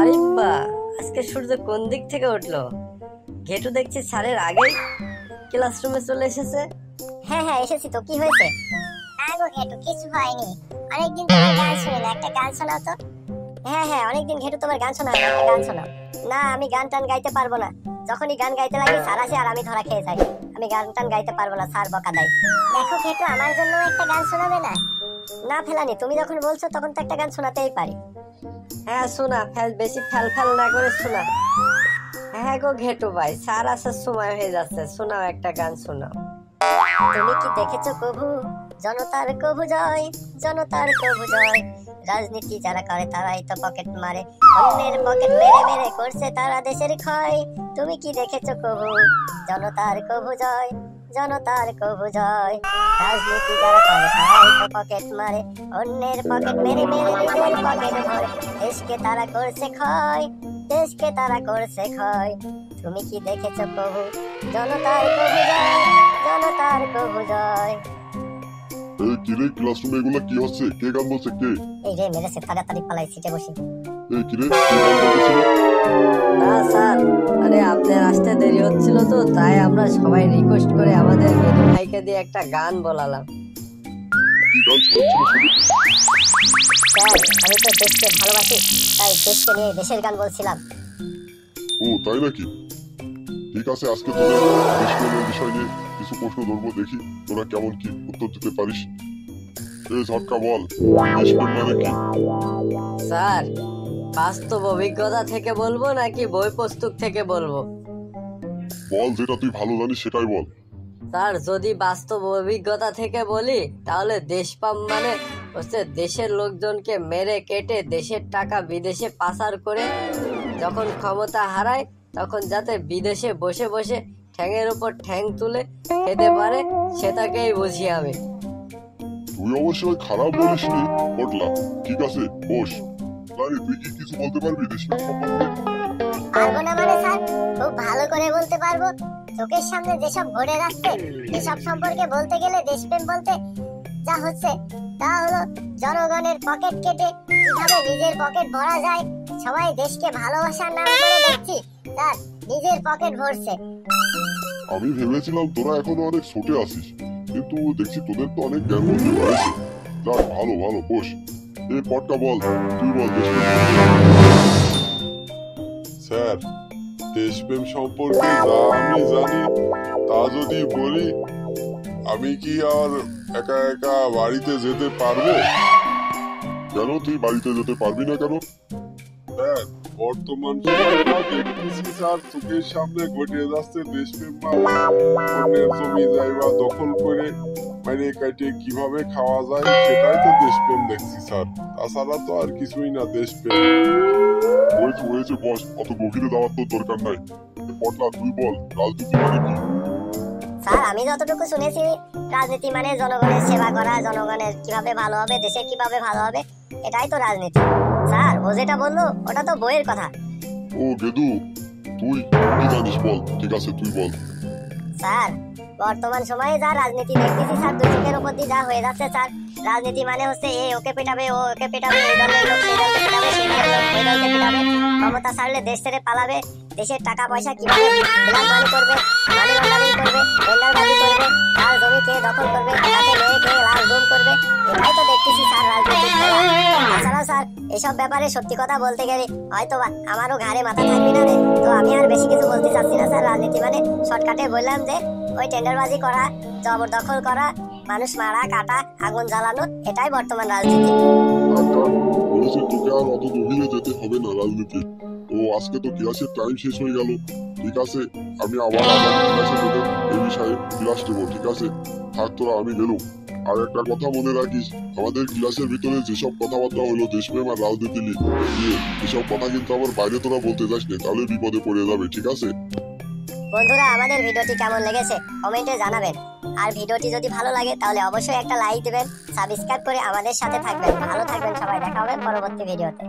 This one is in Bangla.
আরে বা, আজকে সূর্য কোন দিক থেকে উঠলো? ঘেটু দেখছি স্যারের আগেই ক্লাসরুমে চলে এসেছে। হ্যাঁ হ্যাঁ এসেছি তো, কি হয়েছে? না গো ঘেটু, কিছু হয়নি। অনেকদিন তোমার গান শুনি না, একটা গান শোনাও তো। হ্যাঁ হ্যাঁ অনেকদিন ঘেটু তোমার গান শোনা, একটা গান শোনাও। না আমি গান টান গাইতে পারবো না। যখনই গান গাইতে লাগি স্যার আসে আর আমি ধরা খেয়ে যাই। আমি গান টান গাইতে পারবো না, স্যার বকা দেয়। দেখো ঘেটু, আমার জন্য একটা গান শোনাবে না? না ফেলানি, তুমি যখন বলছো তখন তো একটা গান শোনাতেই পারি। হ্যাঁ শোনা, বেশি ফ্যাল ফ্যাল না করে শোনা। হ্যাঁ গো ঘেটু ভাই, স্যার আসার সময় হয়ে যাচ্ছে, শোনাও একটা গান শোনাও। তুমি কি দেখেছো কভু জনতার কভু জয়, জনতার কভু জয়। রাজনীতি যারা করে তারাই তো পকেট মারে, অন্যের পকেট মেরে মেরে করছে তারা দেশের ক্ষয়। তুমি কি দেখেছো কভু জনতার কভু জয়, জনতার কভু জয়। রাজনীতি যারা করে তারাই তো পকেট মারে, অন্যের পকেট মেরে মেরে নিজের পকেট ভরে। দেশকে তারা করছে ক্ষয়, দেশকে তারা করছে ক্ষয়। তুমি কি দেখেছো কভু জনতার কভু জয়, জনতার কভু জয়। এই কিরে, ক্লাসরুমে এগুলা কি হচ্ছে? কে গান বলছে? কে? এই রে মেরেছে, তাড়াতাড়ি পালাই, সিটে বসি। এই কিরে, কে গান বলতেছিল? না স্যার, আরে আপনার আসতে দেরি হচ্ছিল তো, তাই আমরা সবাই রিকোয়েস্ট করে আমাদের ঘেটু ভাইকে দিয়ে একটা গান বলালাম। কি গান শোনাচ্ছিল শুনি? স্যার আমি তো দেশকে ভালোবাসি, তাই দেশকে নিয়ে দেশের গান বলছিলাম। ও তাই নাকি? ঠিক আছে, আজকে তোদের দেশপ্রেমের বিষয় নিয়ে কিছু প্রশ্ন ধরবো, দেখি তোরা কেমন কি উত্তর দিতে পারিস। এই ঝটকা বল, দেশপ্রেম মানে কি? স্যার, বাস্তব অভিজ্ঞতা থেকে বলবো নাকি বই পুস্তক থেকে বলবো? বল, যেটা তুই ভালো জানিস সেটাই বল। স্যার, যদি বাস্তব অভিজ্ঞতা থেকে বলি তাহলে দেশপ্রেম মানে হচ্ছে দেশের লোকজনকে মেরে কেটে দেশের টাকা বিদেশে পাচার করে যখন ক্ষমতা হারায় তখন যাতে বিদেশে বসে বসে ঠ্যাঙের উপর ঠ্যাং তুলে খেতে পারে, সেটাকেই বুঝি আমি। তুই অবশ্যই খারাপ বলিস নি পটলা। ঠিক আছে বস। লাইনে তুই কি কিছু বলতে পারবি দেশপ্রেম সম্পর্কে? পারবো না মানে স্যার, খুব ভালো করে বলতে পারবো। চোখের সামনে যেসব ঘটে যাচ্ছে এসব সম্পর্কে বলতে গেলে দেশপ্রেম বলতে যা হচ্ছে তা হলো জনগণের পকেট কেটে কিভাবে নিজের পকেট ভরা যায়। সবাই দেশকে ভালোবাসার নাম করে দেখছি স্যার নিজের পকেট ভরছে। আমি ভেবেছিলাম তোরা এখনো অনেক ছোটে আছিস, কিন্তু দেখছি তোদের তো অনেক জ্ঞান বুদ্ধি হয়েছে। যাক, ভালো ভালো, বস। এই পটকা বল, তুই বল দেশপ্রেম। স্যার, দেশপ্রেম সম্পর্কে যা আমি জানি তা যদি বলি, আমি কি আর একা একা বাড়িতে যেতে পারবো? কেন তুই বাড়িতে যেতে পারবি না কেন? স্যার, বর্তমান সময়টা দেখতেছি স্যার, চোখের সামনে ঘটে যাচ্ছে দেশপ্রেম অন্যের জমি জায়গা দখল করে মানে কাটে কিভাবে খাওয়া যায় সেটাই তো দেশপ্রেম দেখছি স্যার। তাছাড়া তো আর কিছুই না দেশপ্রেম। হয়েছে হয়েছে, বস, অত গভীরে যাওয়ার তোর দরকার নাই। পটলা তুই বল, রাজনীতি মানে কি? স্যার আমি যতটুকু শুনেছি রাজনীতি মানে জনগণের সেবা করা, জনগণের কিভাবে ভালো হবে, দেশের কিভাবে ভালো হবে, এটাই তো রাজনীতি। স্যার ও যেটা বললো ওটা তো বইয়ের কথা। ও গেদু, তুই কি জানিস বল। ঠিক আছে তুই বল। স্যার বর্তমান সময়ে যা রাজনীতি দেখতেছি স্যার, দুই চোখের উপর দিয়ে যা হয়ে যাচ্ছে স্যার। রাজনীতি মানে হচ্ছে এ ওকে পেটাবে, ও ওকে পেটাবে, এই দলের লোক সেই দলকে পেটাবে, সেই দলের লোক ওই দলকে পেটাবে। ক্ষমতা ছাড়লে দেশ ছেড়ে পালাবে, দেশের টাকা পয়সা কিভাবে ব্ল্যাক মানি করবে, মানি লন্ডারিং করবে, টেন্ডারবাজি করবে, তার জমি কে দখল করবে, টাকাতে মেয়ে কে লাশ গুম করবে, এটাই তো দেখতেছি স্যার রাজনীতির খেলা। তাছাড়াও স্যার এসব ব্যাপারে সত্যি কথা বলতে গেলে হয়তো বা আমারও ঘাড়ে মাথা থাকবে না রে, তো আমি আর বেশি কিছু বলতে চাচ্ছি না স্যার। রাজনীতি মানে শর্টকাটে বললাম যে ওই টেন্ডারবাজি করা, জবরদখল করা, মানুষ মারা কাটা, আগুন জ্বালানো, এটাই বর্তমান রাজনীতি। বলেছে তোকে আর অত গভীরে যেতে হবে না রাজনীতি। তো আজকে তো ক্লাসের টাইম শেষ হয়ে গেল। ঠিক আছে, আমি আবার আগামী ক্লাসে তোদের এই বিষয়ে ক্লাস দেবো। ঠিক আছে, থাক তোরা, আমি গেলুম। আর একটা কথা মনে রাখিস, আমাদের ক্লাসের ভিতরে যেসব কথাবার্তা হলো দেশপ্রেম আর রাজনীতি নিয়ে, এসব কথা কিন্তু আবার বাইরে তোরা বলতে যাস না, তাহলে বিপদে পড়ে যাবে। ঠিক আছে বন্ধুরা, আমাদের ভিডিওটি কেমন লেগেছে কমেন্টে জানাবেন। আর ভিডিওটি যদি ভালো লাগে তাহলে অবশ্যই একটা লাইক দিবেন, সাবস্ক্রাইব করে আমাদের সাথে থাকবেন। ভালো থাকবেন সবাই, দেখা হবে পরবর্তী ভিডিওতে।